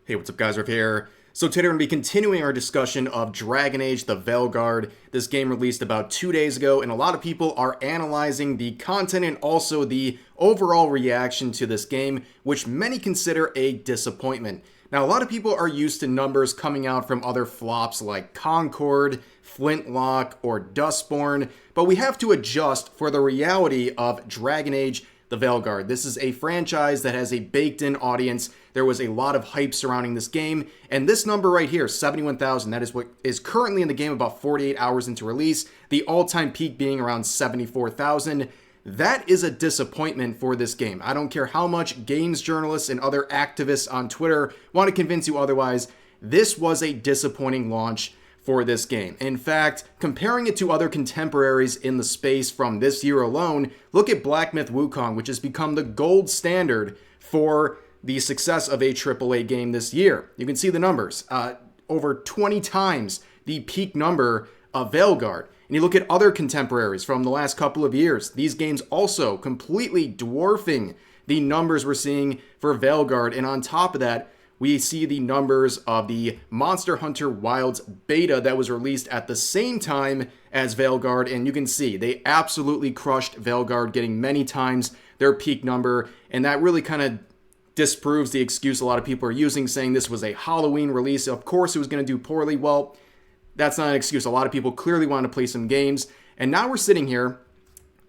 Hey, what's up guys, Riff here. So today we're going to be continuing our discussion of Dragon Age the Veilguard. This game released about 2 days ago, and a lot of people are analyzing the content and also the overall reaction to this game, which many consider a disappointment. Now, a lot of people are used to numbers coming out from other flops like Concord, Flintlock, or Dustborn, but we have to adjust for the reality of Dragon Age the Veilguard. This is a franchise that has a baked-in audience. There was a lot of hype surrounding this game, and this number right here, 71,000, that is what is currently in the game about 48 hours into release, the all-time peak being around 74,000. That is a disappointment for this game. I don't care how much games journalists and other activists on Twitter want to convince you otherwise. This was a disappointing launch for this game. In fact, comparing it to other contemporaries in the space from this year alone, look at Black Myth Wukong, which has become the gold standard for the success of a AAA game this year. You can see the numbers, over 20 times the peak number of Veilguard. And you look at other contemporaries from the last couple of years, these games also completely dwarfing the numbers we're seeing for Veilguard. And on top of that, we see the numbers of the Monster Hunter Wilds beta that was released at the same time as Veilguard, and you can see they absolutely crushed Veilguard, getting many times their peak number, and that really kind of disproves the excuse a lot of people are using, saying this was a Halloween release. Of course it was going to do poorly. Well, that's not an excuse. A lot of people clearly want to play some games, and now we're sitting here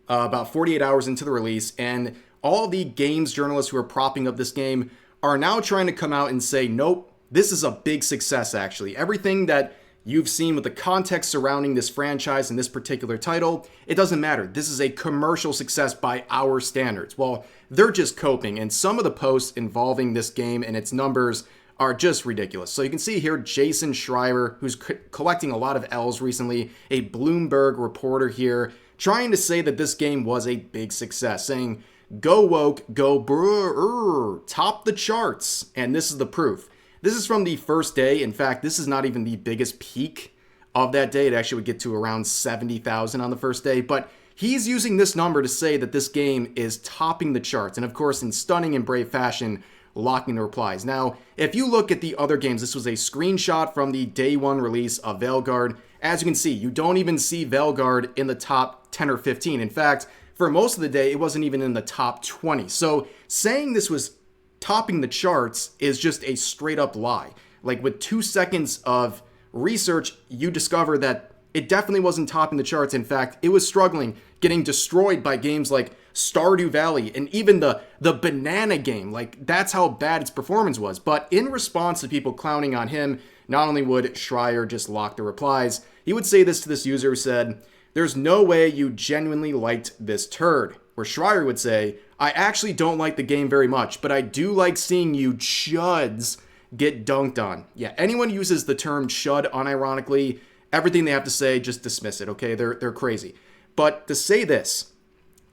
about 48 hours into the release, and all the games journalists who are propping up this game are now trying to come out and say, nope, this is a big success actually. Everything that you've seen with the context surrounding this franchise and this particular title, it doesn't matter. This is a commercial success by our standards. Well, they're just coping, and some of the posts involving this game and its numbers are just ridiculous. So you can see here Jason Schreier, who's collecting a lot of L's recently, a Bloomberg reporter here, trying to say that this game was a big success, saying, go woke, go brrr, top the charts. And this is the proof. This is from the first day. In fact, this is not even the biggest peak of that day. It actually would get to around 70,000 on the first day. But he's using this number to say that this game is topping the charts. And of course, in stunning and brave fashion, locking the replies. Now, if you look at the other games, this was a screenshot from the day one release of Veilguard. As you can see, you don't even see Veilguard in the top 10 or 15. In fact, for most of the day, it wasn't even in the top 20. So saying this was topping the charts is just a straight up lie. Like with 2 seconds of research, you discover that it definitely wasn't topping the charts. In fact, it was struggling, getting destroyed by games like Stardew Valley and even the banana game. Like, that's how bad its performance was. But in response to people clowning on him, not only would Schreier just lock the replies, he would say this to this user who said, "There's no way you genuinely liked this turd." Where Schreier would say, "I actually don't like the game very much, but I do like seeing you chuds get dunked on." Yeah, anyone who uses the term chud unironically, everything they have to say, just dismiss it, okay? They're crazy. But to say this,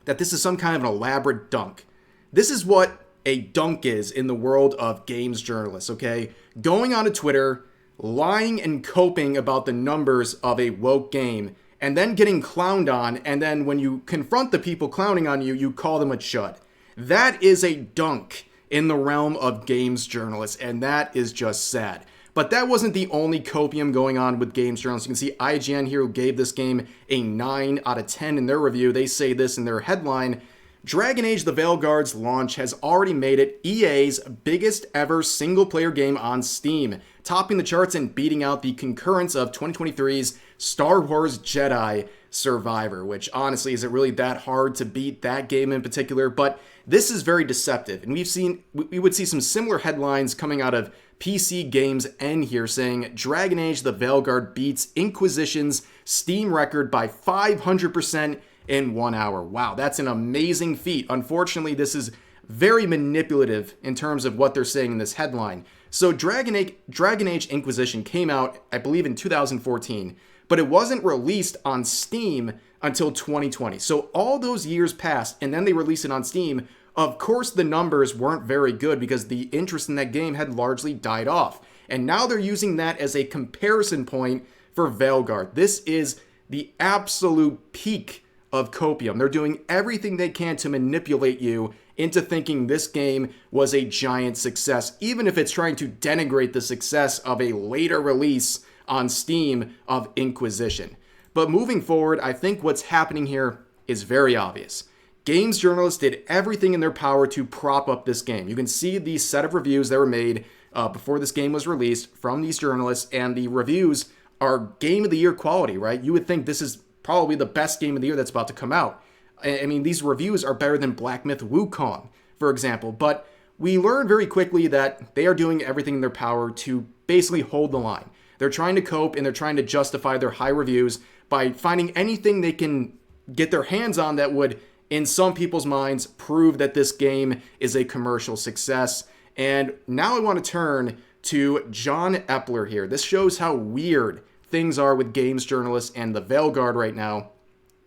that this is some kind of an elaborate dunk, this is what a dunk is in the world of games journalists, okay? Going onto Twitter, lying and coping about the numbers of a woke game, and then getting clowned on, and then when you confront the people clowning on you, you call them a chud. That is a dunk in the realm of games journalists, and that is just sad. But that wasn't the only copium going on with games journalists. You can see IGN here, who gave this game a 9 out of 10 in their review. They say this in their headline: Dragon Age the Veilguard's launch has already made it EA's biggest ever single-player game on Steam, topping the charts and beating out the concurrents of 2023's Star Wars Jedi Survivor, which honestly, is it really that hard to beat that game in particular? But this is very deceptive, and we would see some similar headlines coming out of PC Games N here saying Dragon Age the Veilguard beats Inquisition's Steam record by 500% in 1 hour. Wow, that's an amazing feat. Unfortunately, this is very manipulative in terms of what they're saying in this headline. So Dragon Age Inquisition came out, I believe, in 2014, but it wasn't released on Steam until 2020. So all those years passed, and then they released it on Steam. Of course, the numbers weren't very good because the interest in that game had largely died off. And now they're using that as a comparison point for Veilguard. This is the absolute peak of copium. They're doing everything they can to manipulate you into thinking this game was a giant success, even if it's trying to denigrate the success of a later release on Steam of Inquisition. But moving forward, I think what's happening here is very obvious. Games journalists did everything in their power to prop up this game. You can see the set of reviews that were made before this game was released from these journalists, and the reviews are Game of the Year quality, right? You would think this is probably the best Game of the Year that's about to come out. I mean, these reviews are better than Black Myth Wukong, for example, but we learned very quickly that they are doing everything in their power to basically hold the line. They're trying to cope and they're trying to justify their high reviews by finding anything they can get their hands on that would, in some people's minds, prove that this game is a commercial success. And now I want to turn to John Epler here. This shows how weird things are with games journalists and the Veilguard right now.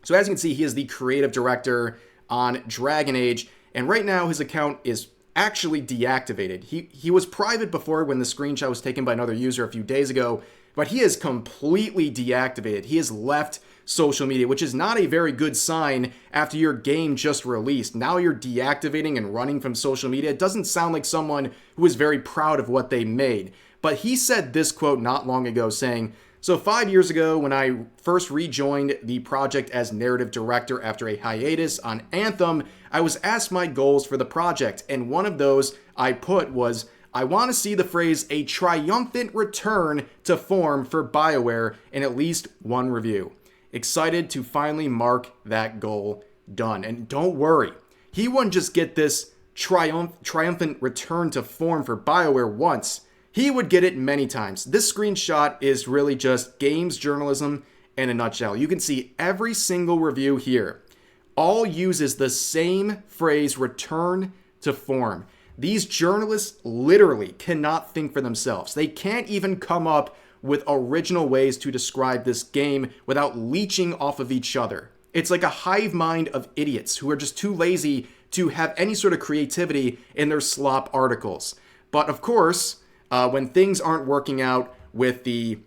So as you can see, he is the creative director on Dragon Age, and right now his account is actually deactivated. He was private before when the screenshot was taken by another user a few days ago, but he is completely deactivated. He has left social media, which is not a very good sign after your game just released. Now you're deactivating and running from social media. It doesn't sound like someone who is very proud of what they made. But he said this quote not long ago saying, "So 5 years ago, when I first rejoined the project as narrative director after a hiatus on Anthem, I was asked my goals for the project, and one of those I put was, I want to see the phrase a triumphant return to form for Bioware in at least one review. Excited to finally mark that goal done." And don't worry, he wouldn't just get this triumphant return to form for Bioware once. He would get it many times. This screenshot is really just games journalism in a nutshell. You can see every single review here all uses the same phrase, return to form. These journalists literally cannot think for themselves. They can't even come up with original ways to describe this game without leeching off of each other. It's like a hive mind of idiots who are just too lazy to have any sort of creativity in their slop articles. But of course, when things aren't working out with the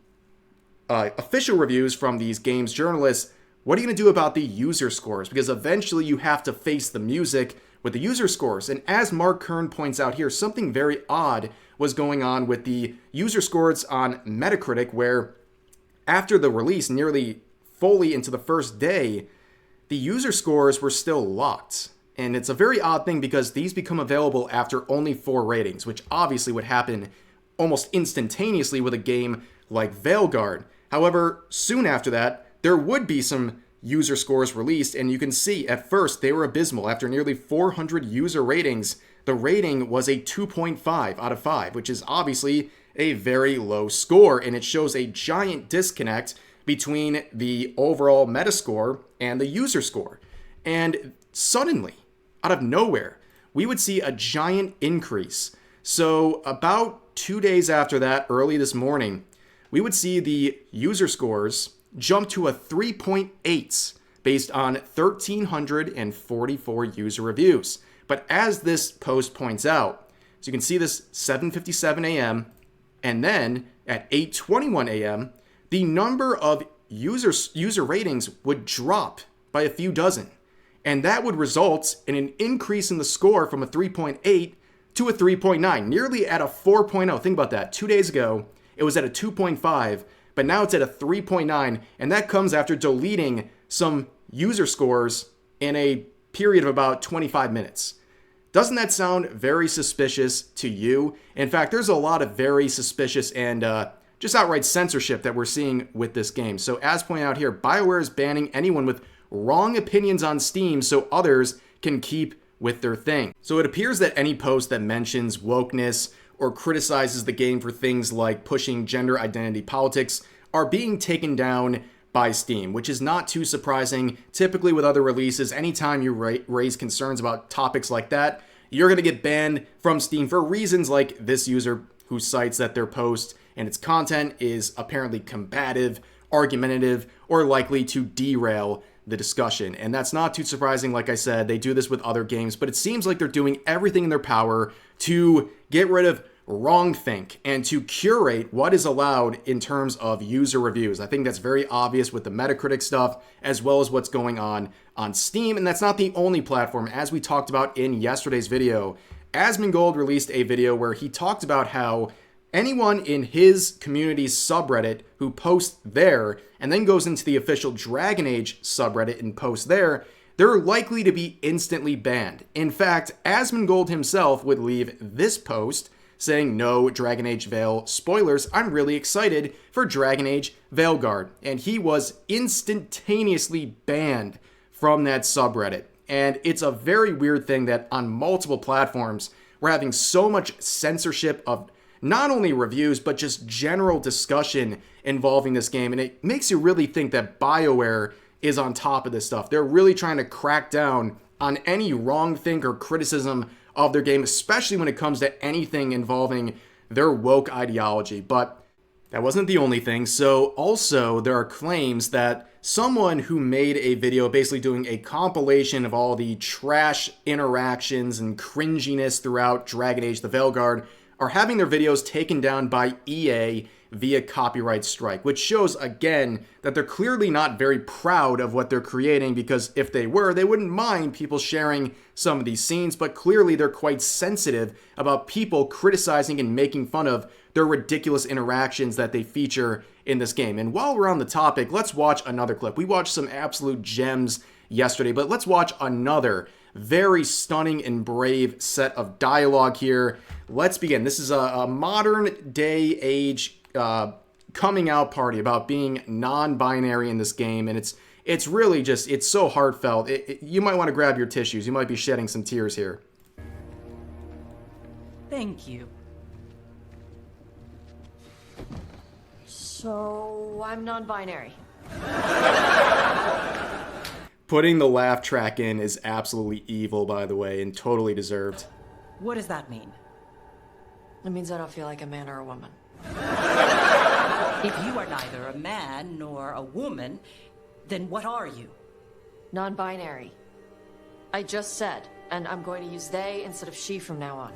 official reviews from these games journalists, what are you going to do about the user scores? Because eventually you have to face the music with the user scores. And as Mark Kern points out here, something very odd was going on with the user scores on Metacritic, where after the release, nearly fully into the first day, the user scores were still locked. And it's a very odd thing because these become available after only 4 ratings, which obviously would happen almost instantaneously with a game like Veilguard. However, soon after that, there would be some user scores released, and you can see at first they were abysmal. After nearly 400 user ratings, the rating was a 2.5 out of 5, which is obviously a very low score, and it shows a giant disconnect between the overall Metascore and the user score. And suddenly, out of nowhere, we would see a giant increase. So about 2 days after that, early this morning, we would see the user scores jump to a 3.8 based on 1,344 user reviews. But as this post points out, so you can see this 7:57 a.m. and then at 8:21 a.m., the number of user ratings would drop by a few dozen. And that would result in an increase in the score from a 3.8 to a 3.9, nearly at a 4.0. Think about that. 2 days ago, it was at a 2.5, but now it's at a 3.9, and that comes after deleting some user scores in a period of about 25 minutes. Doesn't that sound very suspicious to you? In fact, there's a lot of very suspicious and just outright censorship that we're seeing with this game. So as pointed out here, Bioware is banning anyone with wrong opinions on Steam so others can keep with their thing. So it appears that any post that mentions wokeness or criticizes the game for things like pushing gender identity politics are being taken down by Steam, which is not too surprising. Typically with other releases, anytime you raise concerns about topics like that, you're going to get banned from Steam for reasons like this user who cites that their post and its content is apparently combative, argumentative, or likely to derail the discussion. And that's not too surprising. Like I said, they do this with other games, but it seems like they're doing everything in their power to get rid of wrongthink and to curate what is allowed in terms of user reviews. I think that's very obvious with the Metacritic stuff, as well as what's going on Steam. And that's not the only platform. As we talked about in yesterday's video, Asmongold released a video where he talked about how anyone in his community's subreddit who posts there and then goes into the official Dragon Age subreddit and posts there, they're likely to be instantly banned. In fact, Asmongold himself would leave this post saying, "No Dragon Age Veil spoilers, I'm really excited for Dragon Age Veilguard." And he was instantaneously banned from that subreddit. And it's a very weird thing that on multiple platforms, we're having so much censorship of not only reviews, but just general discussion involving this game. And it makes you really think that Bioware is on top of this stuff. They're really trying to crack down on any wrongthink or criticism of their game, especially when it comes to anything involving their woke ideology. But that wasn't the only thing. So also there are claims that someone who made a video basically doing a compilation of all the trash interactions and cringiness throughout Dragon Age the Veilguard are having their videos taken down by EA via copyright strike, which shows again that they're clearly not very proud of what they're creating, because if they were, they wouldn't mind people sharing some of these scenes, but clearly they're quite sensitive about people criticizing and making fun of their ridiculous interactions that they feature in this game. And while we're on the topic, let's watch another clip. We watched some absolute gems yesterday, but let's watch another very stunning and brave set of dialogue here. Let's begin. This is a modern day age coming out party about being non-binary in this game, and it's really just, it's so heartfelt. You might want to grab your tissues. You might be shedding some tears here. Thank you. So, I'm non-binary. Putting the laugh track in is absolutely evil, by the way, and totally deserved. What does that mean? It means I don't feel like a man or a woman. If you are neither a man nor a woman, then what are you? Non-binary. I just said, and I'm going to use they instead of she from now on.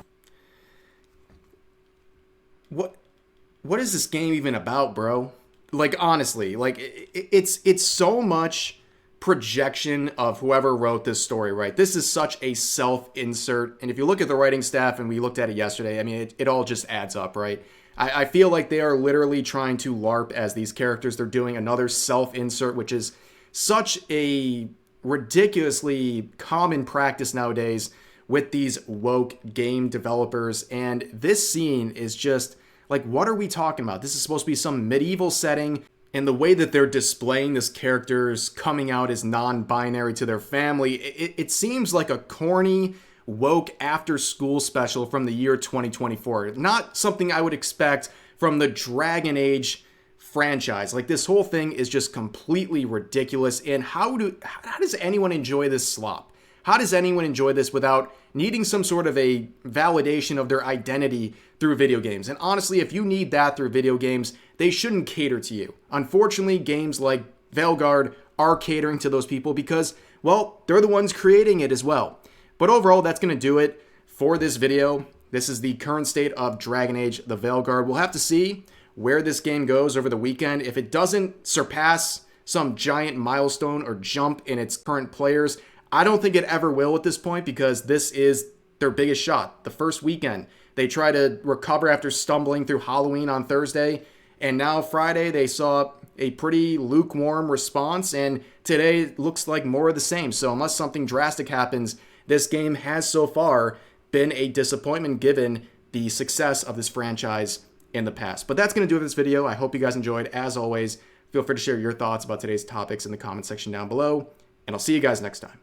What is this game even about, bro? Like, honestly, like, it's so much projection of whoever wrote this story, right? This is such a self-insert, and if you look at the writing staff, and we looked at it yesterday, I mean, it all just adds up, right? I feel like they are literally trying to LARP as these characters. They're doing another self-insert, which is such a ridiculously common practice nowadays with these woke game developers, and this scene is just, like, what are we talking about? This is supposed to be some medieval setting, and the way that they're displaying this character's coming out as non-binary to their family, it seems like a corny, woke after-school special from the year 2024. Not something I would expect from the Dragon Age franchise. Like, this whole thing is just completely ridiculous, and how does anyone enjoy this slop? How does anyone enjoy this without needing some sort of a validation of their identity through video games? And honestly, if you need that through video games, they shouldn't cater to you. Unfortunately, games like Veilguard are catering to those people because, well, they're the ones creating it as well. But overall, that's going to do it for this video. This is the current state of Dragon Age the Veilguard. We'll have to see where this game goes over the weekend. If it doesn't surpass some giant milestone or jump in its current players, I don't think it ever will at this point, because this is their biggest shot. The first weekend, they try to recover after stumbling through Halloween on Thursday, and now Friday they saw a pretty lukewarm response, and today looks like more of the same. So unless something drastic happens, this game has so far been a disappointment given the success of this franchise in the past. But that's going to do it for this video. I hope you guys enjoyed. As always, feel free to share your thoughts about today's topics in the comment section down below, and I'll see you guys next time.